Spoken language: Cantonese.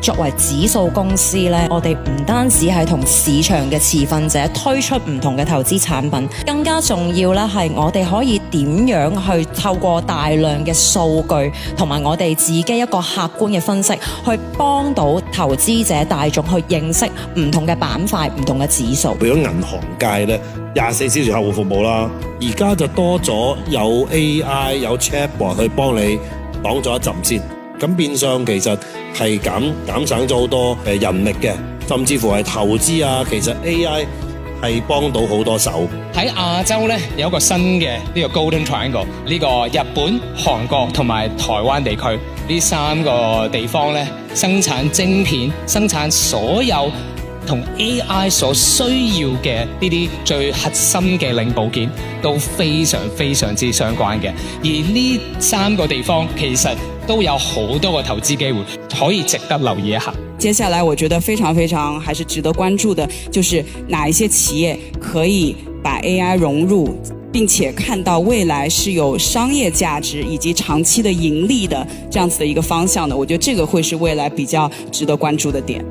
作為指數公司呢，我哋唔單止係同市場嘅持份者推出唔同嘅投資產品，更加重要咧係我哋可以點樣去透過大量嘅數據同埋我哋自己一個客觀嘅分析，去幫到投資者大眾去認識唔同嘅板塊、唔同嘅指數。如果銀行界咧24小時客戶服務啦，而家就多咗有 AI 有 chatbot 去幫你擋咗一陣先，咁變相其實係減省咗好多人力嘅，甚至乎係投資啊，其實 AI 係幫到好多手。喺亞洲咧有一個新嘅呢個 Golden Triangle， 呢個日本、韓國同埋台灣地區呢3個地方咧生產晶片、生產所有同 AI 所需要嘅呢啲最核心嘅零部件都非常非常之相關嘅，而呢3個地方其實都有好多個投資機會，可以值得留意一下。接下來我覺得非常非常還是值得關注的，就是哪一些企業可以把 AI 融入，並且看到未來是有商業價值以及長期的盈利的這樣子的一個方向的，我覺得這個會是未來比較值得關注的點。